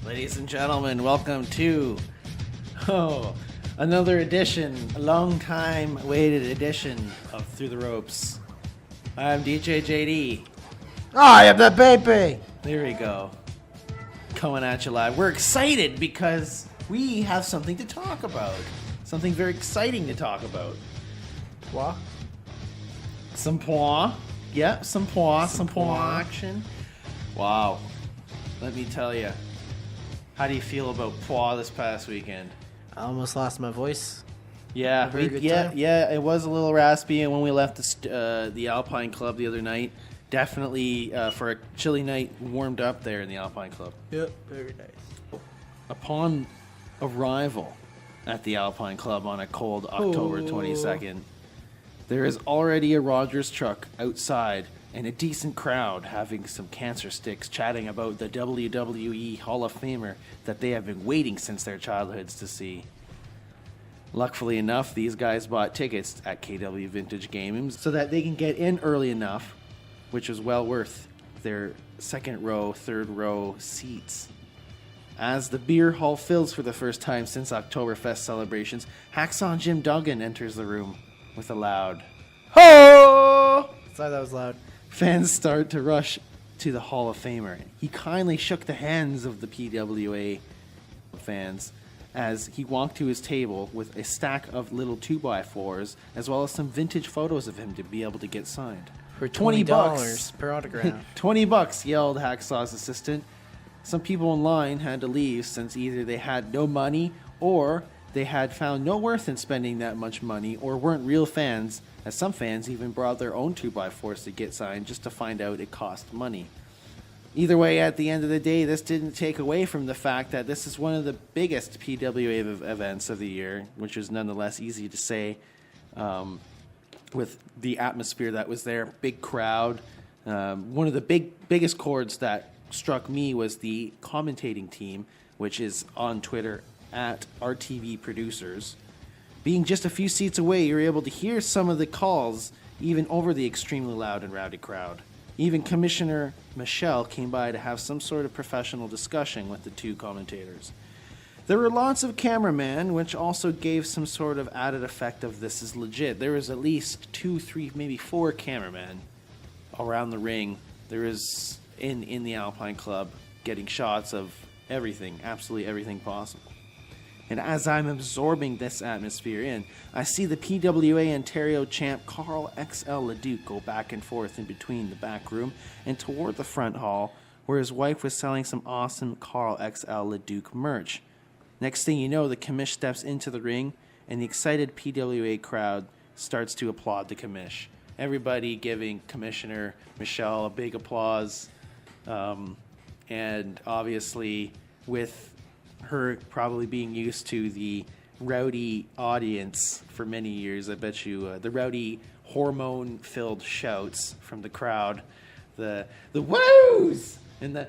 Ladies and gentlemen, welcome to another edition, a long time awaited edition of Through the Ropes. I'm DJ JD. I am the baby. There we go. Coming at you live. We're excited because we have something to talk about. Something very exciting to talk about. What? Some point. Yeah, some point action. Wow. Let me tell you. How do you feel about Pois this past weekend? I almost lost my voice. Yeah, it was a little raspy, and when we left the Alpine Club the other night, definitely for a chilly night, warmed up there in the Alpine Club. Yep, very nice. Upon arrival at the Alpine Club on a cold October 22nd, there is already a Rogers truck outside and a decent crowd having some cancer sticks chatting about the WWE Hall of Famer that they have been waiting since their childhoods to see. Luckily enough, these guys bought tickets at KW Vintage Gaming so that they can get in early enough, which is well worth their second row, third row seats. As the beer hall fills for the first time since Oktoberfest celebrations, Hacksaw Jim Duggan enters the room with a loud "Ho!" Sorry, that was loud. Fans start to rush to the Hall of Famer. He kindly shook the hands of the PWA fans as he walked to his table with a stack of little 2x4s as well as some vintage photos of him to be able to get signed. For $20 per autograph. $20, yelled Hacksaw's assistant. Some people in line had to leave since either they had no money or they had found no worth in spending that much money or weren't real fans, as some fans even brought their own 2x4s to get signed just to find out it cost money. Either way, at the end of the day, this didn't take away from the fact that this is one of the biggest PWA events of the year, which is nonetheless easy to say with the atmosphere that was there. Big crowd. One of the biggest chords that struck me was the commentating team, which is on Twitter at RTV Producers. Being just a few seats away, you're able to hear some of the calls even over the extremely loud and rowdy crowd. Even Commissioner Michelle came by to have some sort of professional discussion with the two commentators. There were lots of cameramen, which also gave some sort of added effect of this is legit. There was at least 2, 3, maybe 4 cameramen around the ring. There is in the Alpine Club getting shots of everything, absolutely everything possible. And as I'm absorbing this atmosphere in, I see the PWA Ontario champ Carl XL Leduc go back and forth in between the back room and toward the front hall, where his wife was selling some awesome Carl XL Leduc merch. Next thing you know, the commish steps into the ring, and the excited PWA crowd starts to applaud the commish. Everybody giving Commissioner Michelle a big applause, and obviously with her probably being used to the rowdy audience for many years, I bet you the rowdy hormone-filled shouts from the crowd, the woos and the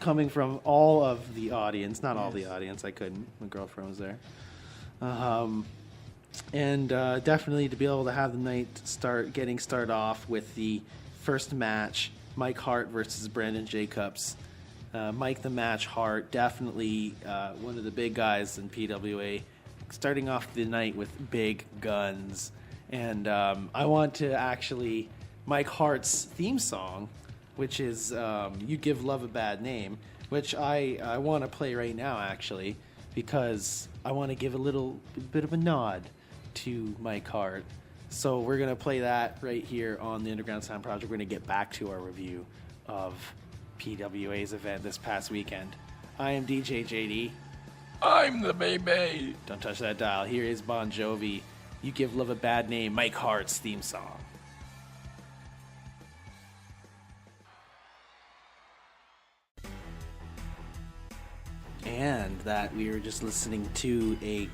coming from all of the audience, not all the audience, I couldn't, my girlfriend was there, and definitely to be able to have the night start off with the first match, Mike Hart versus Brandon Jacobs. Mike the Match Hart, definitely one of the big guys in PWA, starting off the night with big guns. And I want to actually, Mike Hart's theme song, which is You Give Love a Bad Name, which I want to play right now, actually, because I want to give a little bit of a nod to Mike Hart. So we're going to play that right here on the Underground Sound Project. We're going to get back to our review of PWA's event this past weekend. I am DJ JD. I'm the baby. Don't touch that dial. Here is Bon Jovi. You Give Love a Bad Name, Mike Hart's theme song. And that we were just listening to a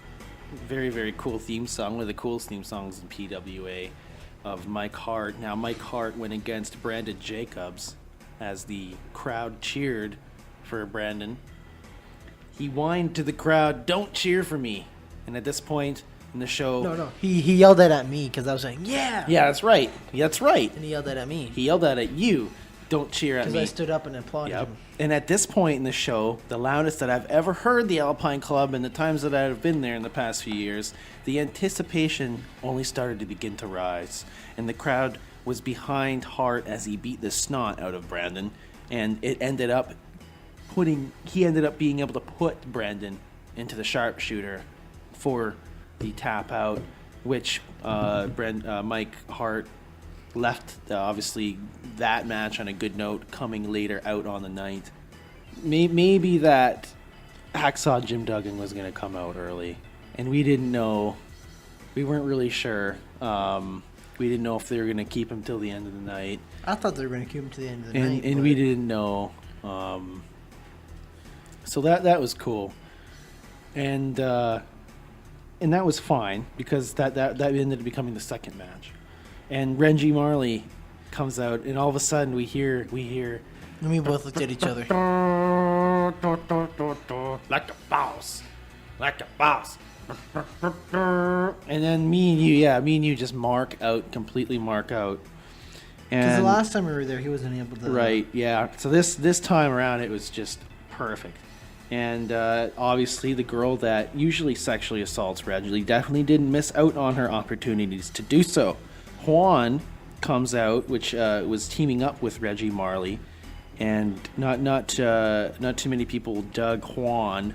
very, very cool theme song, one of the coolest theme songs in PWA of Mike Hart. Now, Mike Hart went against Brandon Jacobs as the crowd cheered for Brandon. He whined to the crowd, "Don't cheer for me." And at this point in the show... No. He yelled that at me because I was saying, yeah! Yeah, that's right. That's right. And he yelled that at me. He yelled that at you. don't cheer at Because me. I stood up and applauded Yep. him. And at this point in the show, the loudest that I've ever heard the Alpine Club in the times that I've been there in the past few years, the anticipation only started to begin to rise. And the crowd was behind Hart as he beat the snot out of Brandon. And he ended up being able to put Brandon into the sharpshooter for the tap out, which Mike Hart left, obviously, that match on a good note, coming later out on the night. Maybe that Hacksaw Jim Duggan was going to come out early, and we didn't know. We weren't really sure. We didn't know if they were going to keep him till the end of the night. I thought they were going to keep him to the end of the night. And we didn't know. So that was cool. And that was fine, because that ended up becoming the second match. And Reggie Marley comes out, and all of a sudden we hear And we both looked at each other. like a boss. And then me and you just completely mark out. Because the And last time we were there, he wasn't able to. right, yeah. So this time around, it was just perfect. And obviously, the girl that usually sexually assaults Reggie definitely didn't miss out on her opportunities to do so. Juan comes out, which was teaming up with Reggie Marley, and not too many people dug Juan.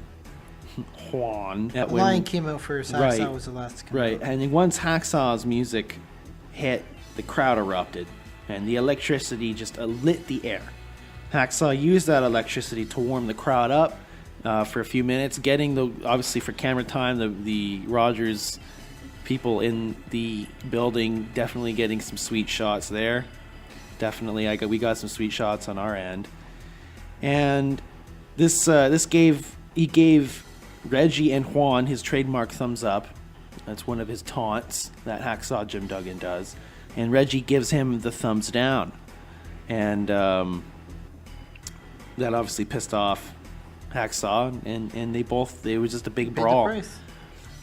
Lion came out first. Hacksaw was the last to come Right, out. and then once Hacksaw's music hit, the crowd erupted, and the electricity just lit the air. Hacksaw used that electricity to warm the crowd up for a few minutes, getting obviously for camera time, the Rogers people in the building definitely getting some sweet shots there. Definitely, we got some sweet shots on our end, and he gave Reggie and Juan his trademark thumbs up. That's one of his taunts that Hacksaw Jim Duggan does, and Reggie gives him the thumbs down, and that obviously pissed off Hacksaw, and it was just a big Paid the brawl. price.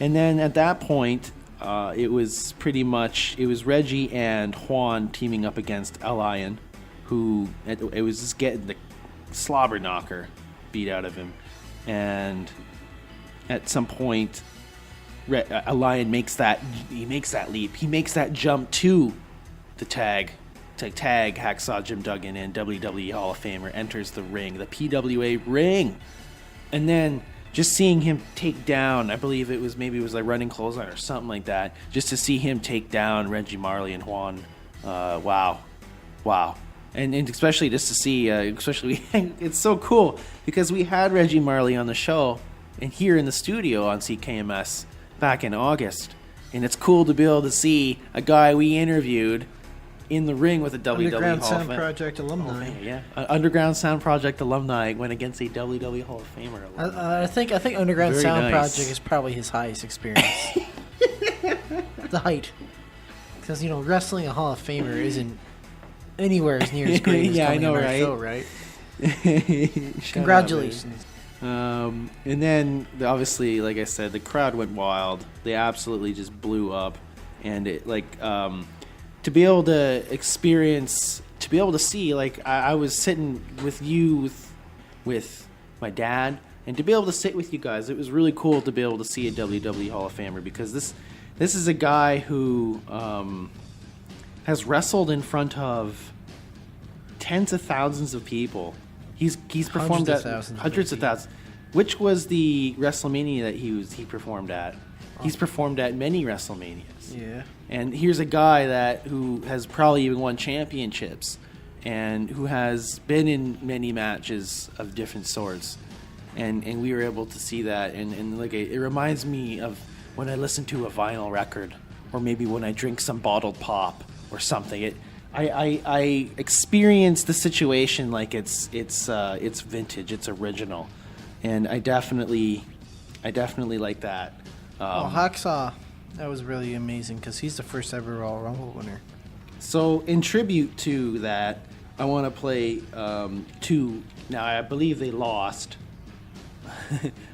And then at that point, it was Reggie and Juan teaming up against Alpine, who it was just getting the slobber knocker beat out of him, and at some point, Alpine makes that leap, he makes that jump to tag Hacksaw Jim Duggan, and WWE Hall of Famer enters the ring, the PWA ring, and then just seeing him take down, I believe it was like running clothesline or something like that, just to see him take down Reggie Marley and Juan, wow, and especially just to see, it's so cool because we had Reggie Marley on the show and here in the studio on CKMS back in August, and it's cool to be able to see a guy we interviewed in the ring with a WWE Underground Hall Sound of Fame. Project alumni. Yeah. Underground Sound Project alumni went against a WWE Hall of Famer alumni. I think Underground Very Sound nice. Project is probably his highest experience. The height. Because, wrestling a Hall of Famer isn't anywhere as near as great as Yeah, I coming know, on our right? show, right? Shut Congratulations. up, man. And then, obviously, like I said, the crowd went wild. They absolutely just blew up. And it, to be able to experience, to be able to see, I was sitting with you, with my dad, and to be able to sit with you guys, it was really cool to be able to see a WWE Hall of Famer, because this is a guy who has wrestled in front of tens of thousands of people. He's performed at hundreds of thousands. Which was the WrestleMania that he performed at? He's performed at many WrestleManias. Yeah. And here's a guy who has probably even won championships and who has been in many matches of different sorts. And we were able to see that. And it reminds me of when I listen to a vinyl record, or maybe when I drink some bottled pop or something. I experience the situation like it's vintage, it's original. And I definitely like that. Hacksaw, that was really amazing because he's the first ever Royal Rumble winner. So in tribute to that, I want to play two. Now I believe they lost,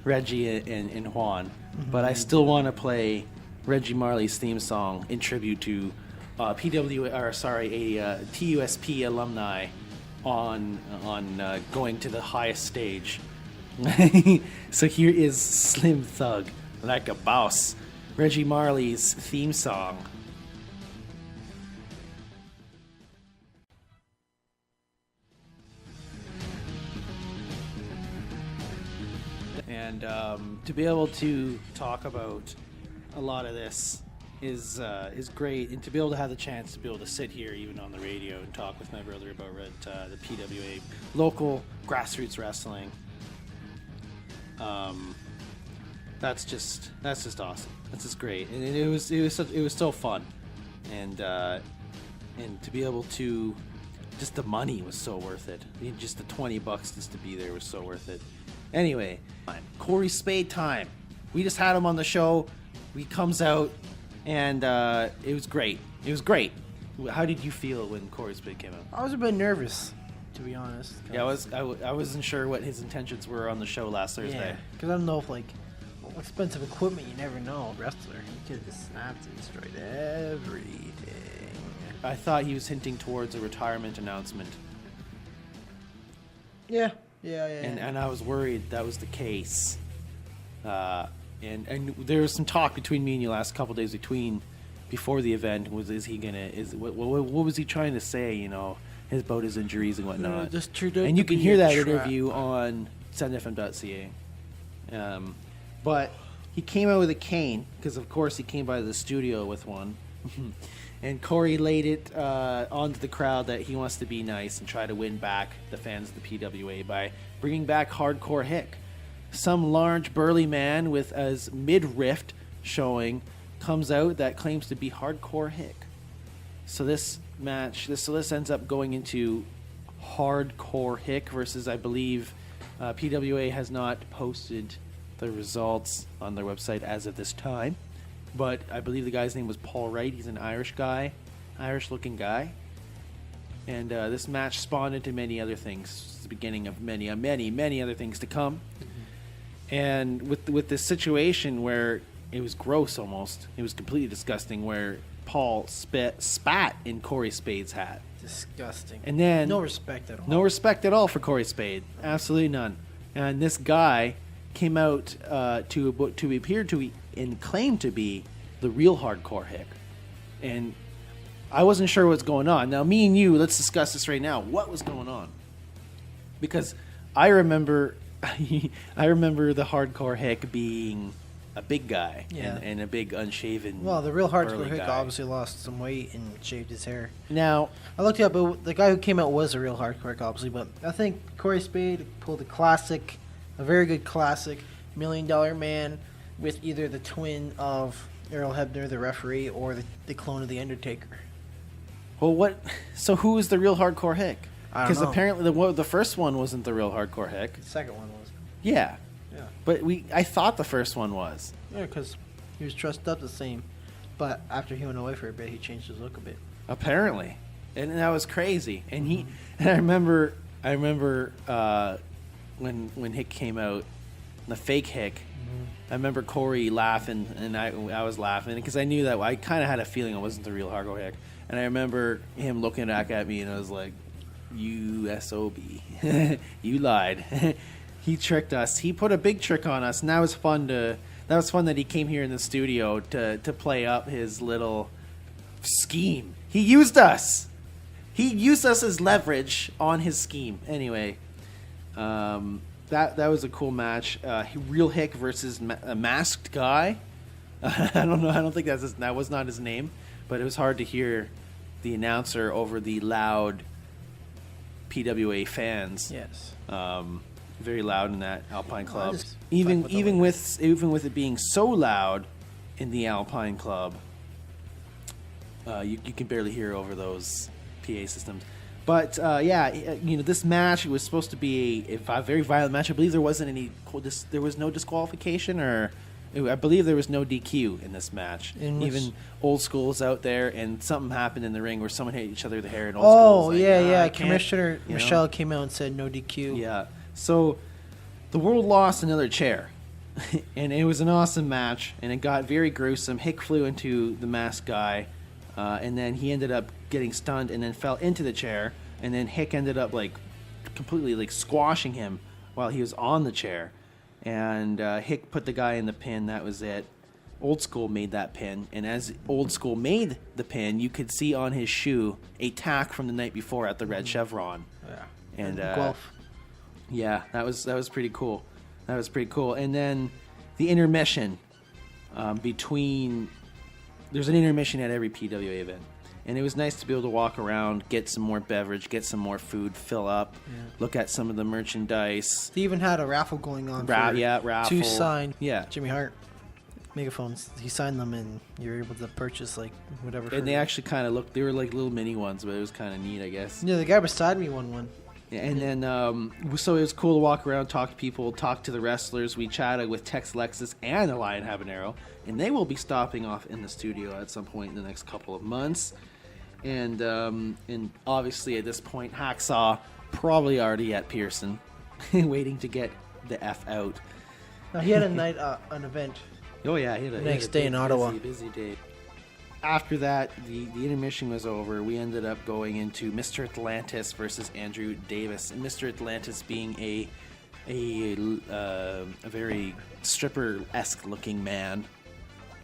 Reggie and Juan, but I still want to play Reggie Marley's theme song in tribute to TUSP alumni on going to the highest stage. So here is Slim Thug, Like a Boss, Reggie Marley's theme song. And to be able to talk about a lot of this is great, and to be able to have the chance to be able to sit here even on the radio and talk with my brother about the PWA local grassroots wrestling. That's just awesome. That's just great, and it was so fun, and to be able to, just the money was so worth it. I mean, just the $20 just to be there was so worth it. Anyway, Corey Spade time. We just had him on the show. He comes out, and it was great. It was great. How did you feel when Corey Spade came out? I was a bit nervous, to be honest. Yeah, I wasn't sure what his intentions were on the show last Thursday. Yeah, because I don't know if, like, expensive equipment, you never know. Wrestler, he could have just snapped and destroyed everything. I thought he was hinting towards a retirement announcement. Yeah. And I was worried that was the case. And there was some talk between me and you last couple days before the event. What was he trying to say? You know, his about his injuries and whatnot. And you can hear that interview on sendfm.ca. But he came out with a cane because, of course, he came by the studio with one. And Corey laid it onto the crowd that he wants to be nice and try to win back the fans of the PWA by bringing back Hardcore Hick. Some large burly man with as midriff showing comes out that claims to be Hardcore Hick. So this ends up going into Hardcore Hick versus, I believe, PWA has not posted the results on their website as of this time. But I believe the guy's name was Paul Wright. He's an Irish looking guy. And this match spawned into many other things. It's the beginning of many other things to come. Mm-hmm. And with this situation where it was gross almost, it was completely disgusting, where Paul spat in Corey Spade's hat. Disgusting. And then no respect at all. No respect at all for Corey Spade. Absolutely none. And this guy came out to appear to be and claimed to be the real Hardcore Hick. And I wasn't sure what's going on. Now, me and you, let's discuss this right now. What was going on? Because I remember the Hardcore Hick being a big guy, and a big unshaven. Well, the real Hardcore Hick guy obviously lost some weight and shaved his hair. Now, I looked it up, but the guy who came out was a real Hardcore Hick, obviously. But I think Corey Spade pulled a very good classic, $1 Million Man, with either the twin of Earl Hebner, the referee, or the clone of The Undertaker. Well, so who is the real Hardcore Hick? I don't Because know. apparently the first one wasn't the real Hardcore Hick. The second one was. Yeah. Yeah. But I thought the first one was. Yeah, because he was dressed up the same. But after he went away for a bit, he changed his look a bit. Apparently. And that was crazy. And I remember when Hick came out, the fake Hick, I remember Corey laughing, and I was laughing because I knew that I kind of had a feeling it wasn't the real Hardcore Hick. And I remember him looking back at me, and I was like, "You SOB, you lied." He tricked us. He put a big trick on us, and that was fun that he came here in the studio to play up his little scheme. He used us. He used us as leverage on his scheme. Anyway, that was a cool match. Real Hick versus a masked guy. I don't know. I don't think that was not his name, but it was hard to hear the announcer over the loud PWA fans. Yes. Very loud in that Alpine Club. just Even fuck with the with it being so loud in the Alpine Club, you can barely hear over those PA systems. But this match, it was supposed to be a very violent match. I believe there wasn't there was no disqualification, or I believe there was no DQ in this match. Even Old School's out there, and something happened in the ring where someone hit each other in the hair. And Old School's like, Commissioner Michelle came out and said no DQ. Yeah. So the world lost another chair, and it was an awesome match, and it got very gruesome. Hick flew into the masked guy, and then he ended up getting stunned and then fell into the chair. and then Hick ended up like completely like squashing him while he was on the chair, and Hick put the guy in the pin. That was it. Old School made that pin, and as Old School made the pin, you could see on his shoe a tack from the night before at the red chevron. Yeah. And Guelph. yeah, that was pretty cool. That was pretty cool. And then the intermission there's an intermission at every PWA event, and it was nice to be able to walk around, get some more beverage, get some more food, fill up, look at some of the merchandise. They even had a raffle going on. Raffle. To sign Jimmy Hart megaphones. He signed them, and you were able to purchase like whatever. And they actually kind of looked. They were like little mini ones, but it was kind of neat, I guess. Yeah, the guy beside me won one. Yeah, and then so it was cool to walk around, talk to people, talk to the wrestlers. We chatted with Tex Lexus and the Lion Habanero, and they will be stopping off in the studio at some point in the next couple of months. And obviously at this point, Hacksaw probably already at Pearson, waiting to get the F out. Now he had an event. Oh yeah, he had a next day in Ottawa. Busy day. After that, the intermission was over. We ended up going into Mr. Atlantis versus Andrew Davis. And Mr. Atlantis being a very stripper-esque looking man.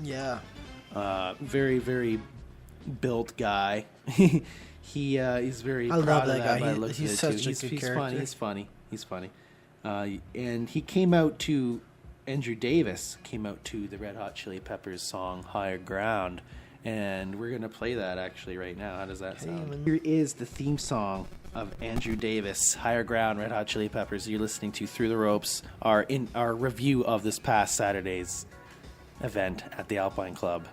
Yeah. Very, very built guy. He's very I proud love of that that guy. by the looks of He's it, such too. a good He's character. He's funny. And he came out to Andrew Davis came out to the Red Hot Chili Peppers song Higher Ground, and we're going to play that actually right now. How does that sound? Here is the theme song of Andrew Davis, Higher Ground, Red Hot Chili Peppers. You're listening to Through the Ropes, our review of this past Saturday's event at the Alpine Club.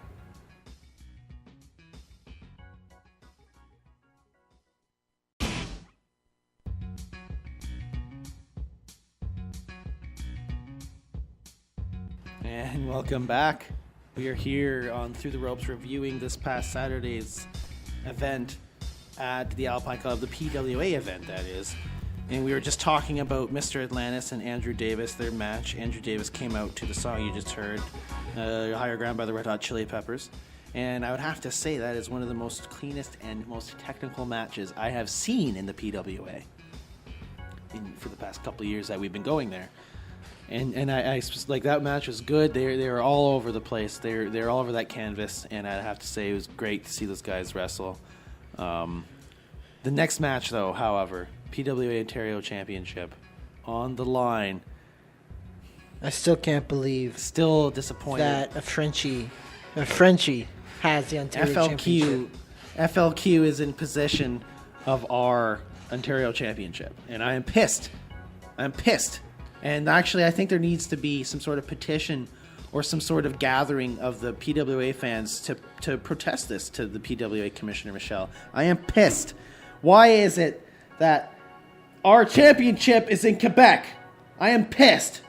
And welcome back. We are here on Through the Ropes reviewing this past Saturday's event at the Alpine Club, the PWA event, that is. And we were just talking about Mr. Atlantis and Andrew Davis, their match. Andrew Davis came out to the song you just heard, Higher Ground by the Red Hot Chili Peppers. And I would have to say that is one of the most cleanest and most technical matches I have seen in the PWA for the past couple of years that we've been going there. And I like that match was good. They were all over the place. They're all over that canvas, and I have to say it was great to see those guys wrestle. The next match, though, however, PWA Ontario Championship on the line. I still can't believe Still disappointed that a Frenchie has the Ontario Championship. FLQ is in possession of our Ontario Championship, and I am pissed. And actually, I think there needs to be some sort of petition or some sort of gathering of the PWA fans to protest this to the PWA Commissioner Michelle. I am pissed. Why is it that our championship is in Quebec? I am pissed.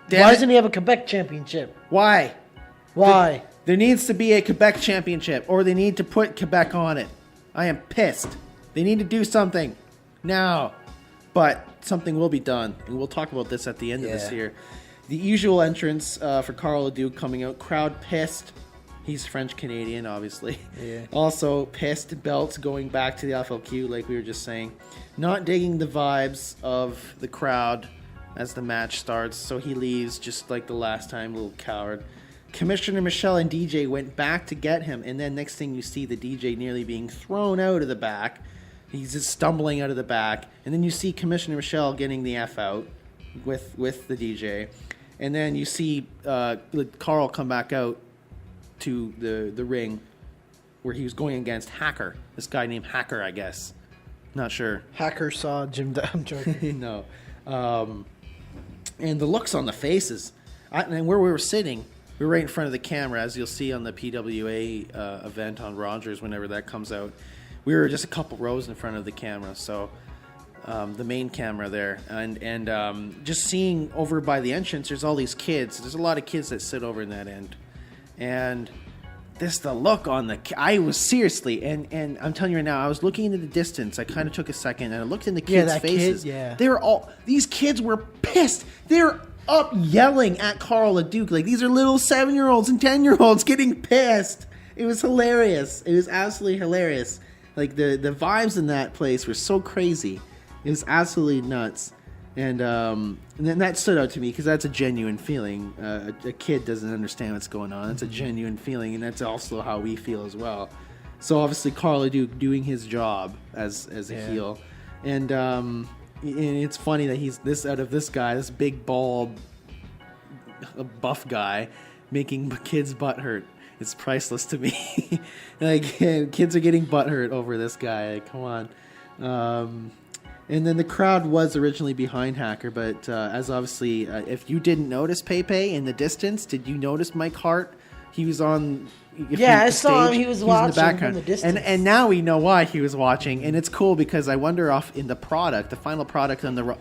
Damn Why it. doesn't he have a Quebec championship? Why? Why? There needs to be a Quebec championship, or they need to put Quebec on it. I am pissed. They need to do something now. But something will be done, and we'll talk about this at the end of this here. The usual entrance for Carl Leduc coming out. Crowd pissed. He's French-Canadian, obviously. Yeah. Also pissed. Belts going back to the FLQ, like we were just saying. Not digging the vibes of the crowd as the match starts, so he leaves just like the last time, little coward. Commissioner Michelle and DJ went back to get him, and then next thing you see the DJ nearly being thrown out of the back. He's just stumbling out of the back. And then you see Commissioner Michelle getting the F out with the DJ. And then you see Carl come back out to the ring where he was going against Hacker. This guy named Hacker, I guess. Not sure. Hacker saw Jim. I'm joking. No. And the looks on the faces. And where we were sitting, we were right in front of the camera, as you'll see on the PWA event on Rogers whenever that comes out. We were just a couple rows in front of the camera, so the main camera there, and just seeing over by the entrance, there's all these kids. There's a lot of kids that sit over in that end, and the look on I was seriously, and I'm telling you right now, I was looking into the distance. I kind of took a second and I looked in the kids' faces. These kids were pissed. They're up yelling at Carl Leduc like these are little 7-year-olds and 10-year-olds getting pissed. It was hilarious. It was absolutely hilarious. Like the vibes in that place were so crazy. It was absolutely nuts. And then that stood out to me because that's a genuine feeling. A kid doesn't understand what's going on. It's a genuine feeling, and that's also how we feel as well. So obviously, Carl Duke doing his job as a heel, and it's funny that he's this big bald, buff guy, making kids butt hurt. It's priceless to me. Like kids are getting butt hurt over this guy. Like, come on. And then the crowd was originally behind Hacker, but as obviously, if you didn't notice Pepe in the distance, did you notice Mike Hart? He was on. Yeah, I saw him. He was watching in the background. from the distance. And now we know why he was watching. And it's cool because I wonder in the final product on the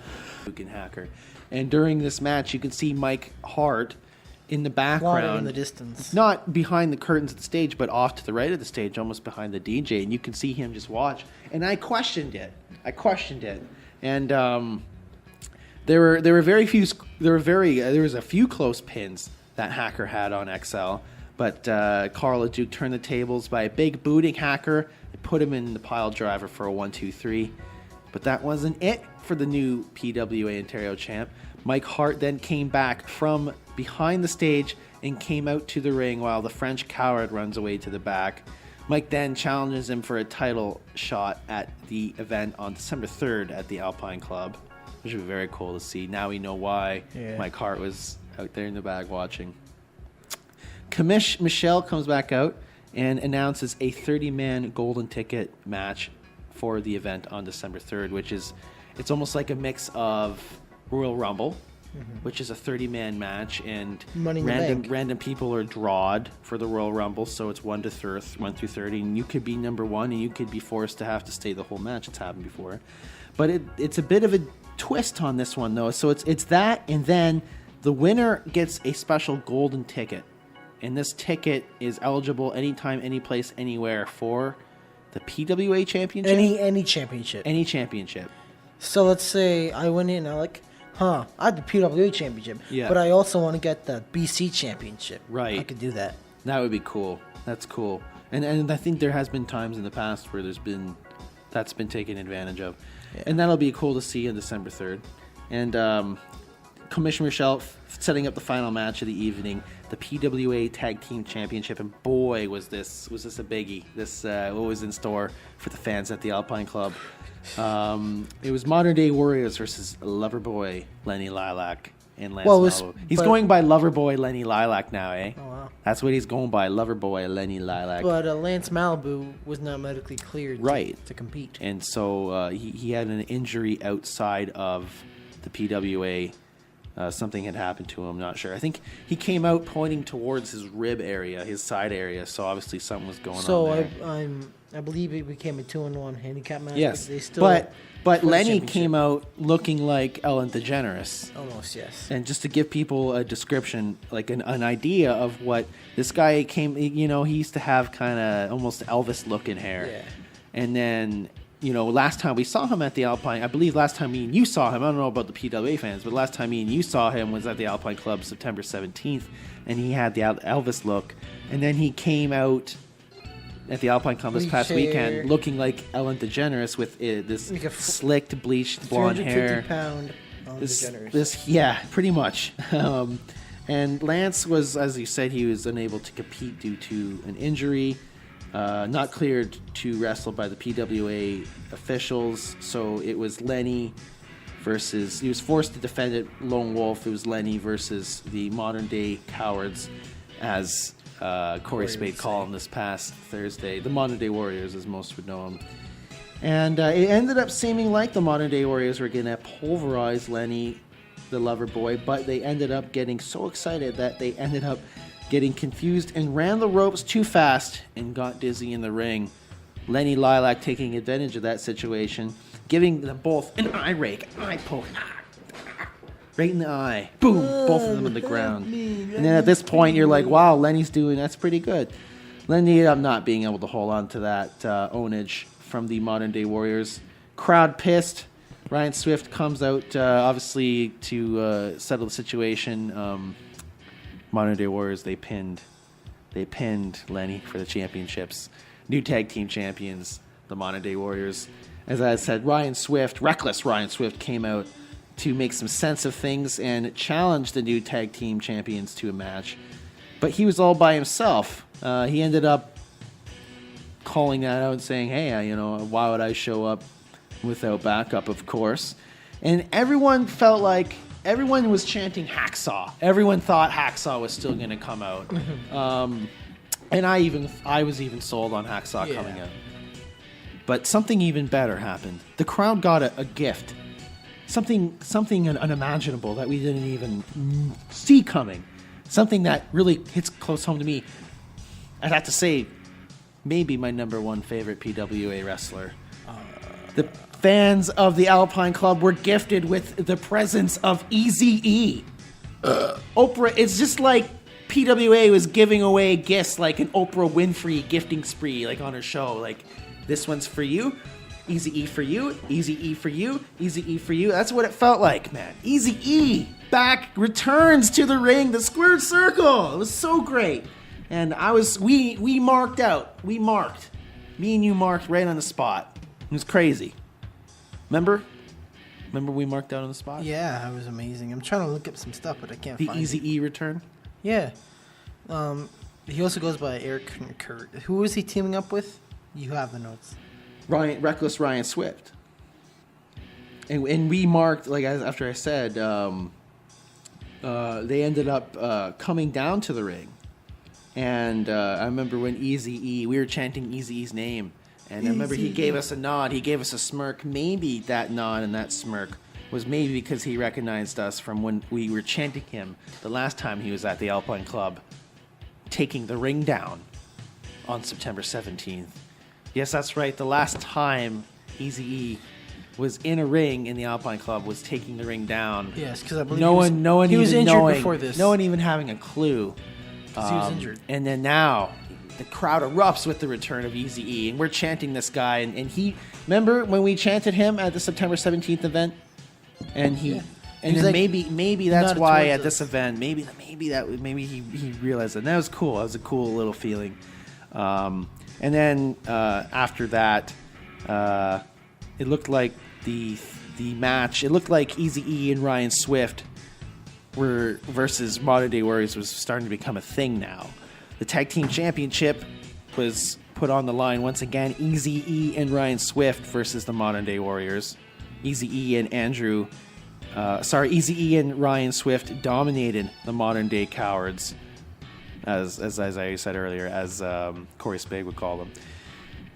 Hacker. And during this match, you can see Mike Hart in the background, in the distance, not behind the curtains of the stage, but off to the right of the stage, almost behind the DJ, and you can see him just watch. And I questioned it, and there was a few close pins that Hacker had on XL, but Carl Duke turned the tables by a big booting Hacker and put him in the pile driver for a 1-2-3. But that wasn't it for the new PWA Ontario champ. Mike Hart then came back from behind the stage and came out to the ring while the French Coward runs away to the back. Mike then challenges him for a title shot at the event on December 3rd at the Alpine Club, which would be very cool to see. Now we know why Mike Hart was out there in the back watching. Commish Michelle comes back out and announces a 30-man golden ticket match for the event on December 3rd, it's almost like a mix of Royal Rumble, which is a 30-man match, and random people are drawed for the Royal Rumble, so it's 1 through 30, and you could be number one, and you could be forced to have to stay the whole match. It's happened before, but it's a bit of a twist on this one though. So it's that, and then the winner gets a special golden ticket, and this ticket is eligible anytime, any place, anywhere for the PWA championship. Any championship. So let's say I went in and I had the PWA championship, but I also want to get the BC championship. Right. I could do that. That would be cool. That's cool. And I think there has been times in the past where that's been taken advantage of. Yeah. And that'll be cool to see on December 3rd. And Commissioner Michelle setting up the final match of the evening, the PWA Tag Team Championship, and boy, was this a biggie. What was in store for the fans at the Alpine Club. It was Modern Day Warriors versus Loverboy Lenny Lilac and Lance Malibu. He's going by Loverboy Lenny Lilac now, eh? Oh, wow. That's what he's going by, Loverboy Lenny Lilac. But Lance Malibu was not medically cleared to compete. And so he had an injury outside of the PWA. Something had happened to him, not sure. I think he came out pointing towards his rib area, his side area, so obviously something was going on there. So I believe it became a 2-on-1 handicap match. Yes, but Lenny came out looking like Ellen DeGeneres. Almost, yes. And just to give people a description, like an idea of what this guy came, he used to have kind of almost Elvis-looking hair. Yeah. And then, last time we saw him at the Alpine, I believe last time me and you saw him, I don't know about the PWA fans, but last time me and you saw him was at the Alpine Club September 17th, and he had the Elvis look. And then he came out at the Alpine Club this past weekend looking like Ellen DeGeneres with this slicked, bleached blonde hair. 350-pound Ellen DeGeneres. Yeah, pretty much. And Lance was, as you said, he was unable to compete due to an injury. Not cleared to wrestle by the PWA officials, so it was Lenny versus... He was forced to defend it, Lone Wolf. It was Lenny versus the Modern Day Cowards, as Corey Spade called them this past Thursday. The Modern Day Warriors, as most would know them. And it ended up seeming like the Modern Day Warriors were going to pulverize Lenny, the lover boy, but they ended up getting so excited that they ended up getting confused and ran the ropes too fast and got dizzy in the ring. Lenny Lilac taking advantage of that situation, giving them both an eye rake, eye poke, right in the eye. Boom! Both of them on the ground. And then at this point, you're like, wow, Lenny's doing that's pretty good. Lenny ended up not being able to hold on to that ownage from the Modern Day Warriors. Crowd pissed. Ryan Swift comes out, obviously, to settle the situation. Modern Day Warriors, they pinned Lenny for the championships. New tag team champions. the Modern Day Warriors. As I said, reckless Ryan Swift came out to make some sense of things and challenge the new tag team champions to a match. But he was all by himself. He ended up calling that out and saying, hey, why would I show up without backup, of course. And everyone felt like everyone was chanting Hacksaw. Everyone thought Hacksaw was still going to come out. And I was even sold on Hacksaw coming out. But something even better happened. The crowd got a gift. Something unimaginable that we didn't even see coming. Something that really hits close home to me. I'd have to say, maybe my number one favorite PWA wrestler. The fans of the Alpine Club were gifted with the presence of Eazy-E. Oprah, it's just like PWA was giving away gifts like an Oprah Winfrey gifting spree, like on her show. Like, this one's for you. Eazy-E for you, Eazy-E for you, Eazy-E for you. That's what it felt like, man. Eazy-E returns to the ring, the squared circle. It was so great. And we marked out. Me and you marked right on the spot. It was crazy. Remember we marked out on the spot? Yeah, that was amazing. I'm trying to look up some stuff, but I can't find it. The Eazy-E return? Yeah. He also goes by Eric Kurt. Who was he teaming up with? You have the notes. Reckless Ryan Swift. And we marked, like after I said, they ended up coming down to the ring. And I remember when Eazy-E, we were chanting Eazy-E's name. And I remember he gave us a nod. He gave us a smirk. Maybe that nod and that smirk was maybe because he recognized us from when we were chanting him the last time he was at the Alpine Club, taking the ring down on September 17th. Yes, that's right. The last time Eazy-E was in a ring in the Alpine Club was taking the ring down. Yes, because I believe he was injured before this. No one even having a clue. Because he was injured. And then now the crowd erupts with the return of Eazy-E, and we're chanting this guy. And he, remember when we chanted him at the September 17th event? And he then like, maybe that's why at this event, maybe he realized that. And that was cool. That was a cool little feeling. And then after that, it looked like the match. It looked like Eazy-E and Ryan Swift were versus Modern Day Warriors was starting to become a thing now. The tag team championship was put on the line once again. Eazy-E and Ryan Swift versus the Modern Day Warriors. Eazy-E and Ryan Swift dominated the Modern Day Cowards. As I said earlier, as Corey Spade would call them.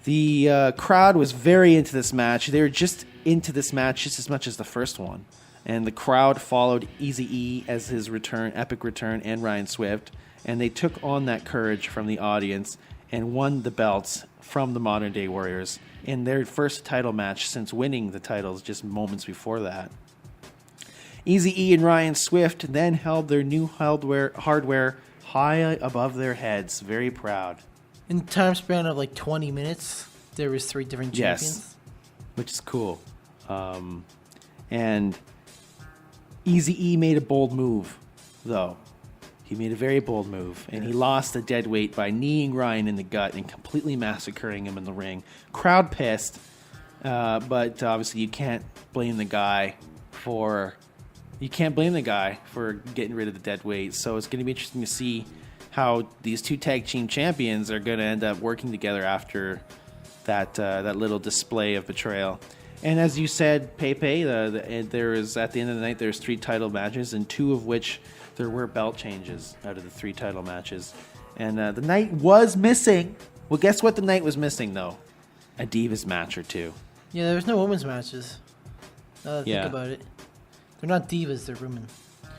The crowd was very into this match. They were just into this match just as much as the first one. And the crowd followed Eazy-E as his epic return, and Ryan Swift. And they took on that courage from the audience and won the belts from the Modern Day Warriors in their first title match since winning the titles just moments before that. Eazy-E and Ryan Swift then held their new hardware high above their heads, very proud. In a time span of like 20 minutes, there was 3 different champions. Yes, which is cool. And Eazy-E made a bold move, though. He made a very bold move, and he lost the dead weight by kneeing Ryan in the gut and completely massacring him in the ring. Crowd pissed, but obviously you can't blame the guy for getting rid of the dead weight. So it's going to be interesting to see how these two tag team champions are going to end up working together after that little display of betrayal. And as you said, Pepe, there is at the end of the night there's 3 title matches, and 2 of which there were belt changes out of the 3 title matches. And the night was missing. Well, guess what the night was missing, though? A Divas match or 2. Yeah, there was no women's matches. Now that I think about it. They're not divas, they're women.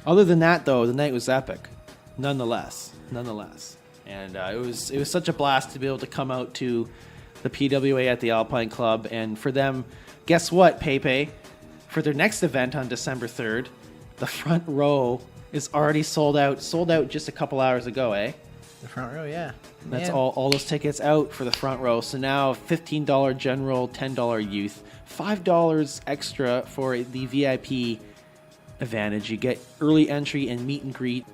Other than that, though, the night was epic. Nonetheless. And it was such a blast to be able to come out to the PWA at the Alpine Club. And for them, guess what, Pepe? For their next event on December 3rd, the front row is already sold out. Sold out just a couple hours ago, eh? The front row, yeah. That's all those tickets out for the front row. So now $15 general, $10 youth, $5 extra for the VIP advantage. You get early entry and meet and greet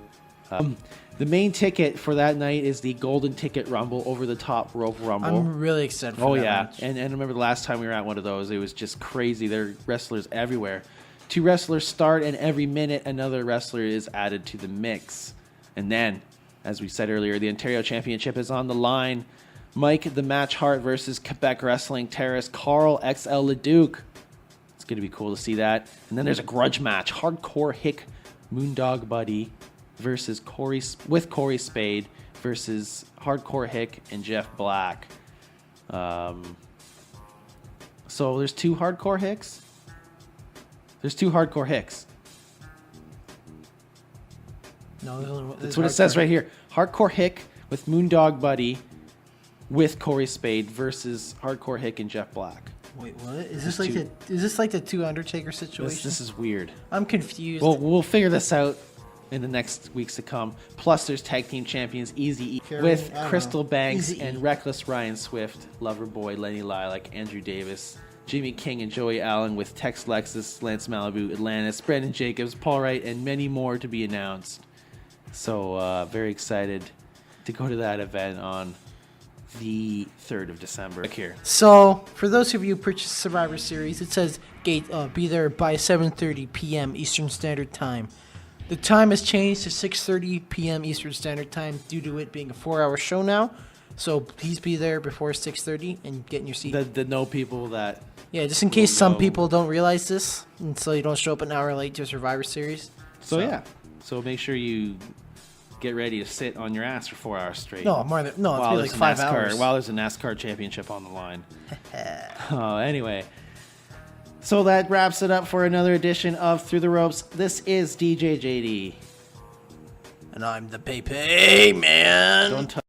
The main ticket for that night is the Golden Ticket Rumble, over the top rope rumble. I'm really excited for that match. And I remember the last time we were at one of those, it was just crazy. There are wrestlers everywhere. 2 wrestlers start, and every minute another wrestler is added to the mix. And then, as we said earlier, the Ontario Championship is on the line. Mike the Match Hart versus Quebec Wrestling Terrace Carl XL Leduc. It's going to be cool to see that. And then there's a grudge match. Hardcore Hick Moondog Buddy versus Corey Spade versus Hardcore Hick and Jeff Black. So there's 2 Hardcore Hicks? There's 2 Hardcore Hicks. No, that's what it says right here. Hardcore Hick with Moondog Buddy with Corey Spade versus Hardcore Hick and Jeff Black. Wait, what? Is this like the 2 Undertaker situation? This is weird. I'm confused. Well, we'll figure this out in the next weeks to come. Plus, there's tag team champions Easy E with Crystal Banks and Reckless Ryan Swift, Loverboy, Lenny Lilac, Andrew Davis, Jimmy King and Joey Allen with Tex Lexus, Lance Malibu, Atlantis, Brandon Jacobs, Paul Wright, and many more to be announced. So, very excited to go to that event on the 3rd of December. Here. So, for those of you who purchased Survivor Series, it says be there by 7:30 p.m. Eastern Standard Time. The time has changed to 6:30 p.m. Eastern Standard Time due to it being a 4-hour show now. So please be there before 6:30 and get in your seat. The know people that... Yeah, just in case some people don't realize this, and so you don't show up an hour late to a Survivor Series. So make sure you get ready to sit on your ass for 4 hours straight. It's really like 5 hours. While there's a NASCAR championship on the line. Anyway. So that wraps it up for another edition of Through the Ropes. This is DJ JD. And I'm the Pay man. Don't touch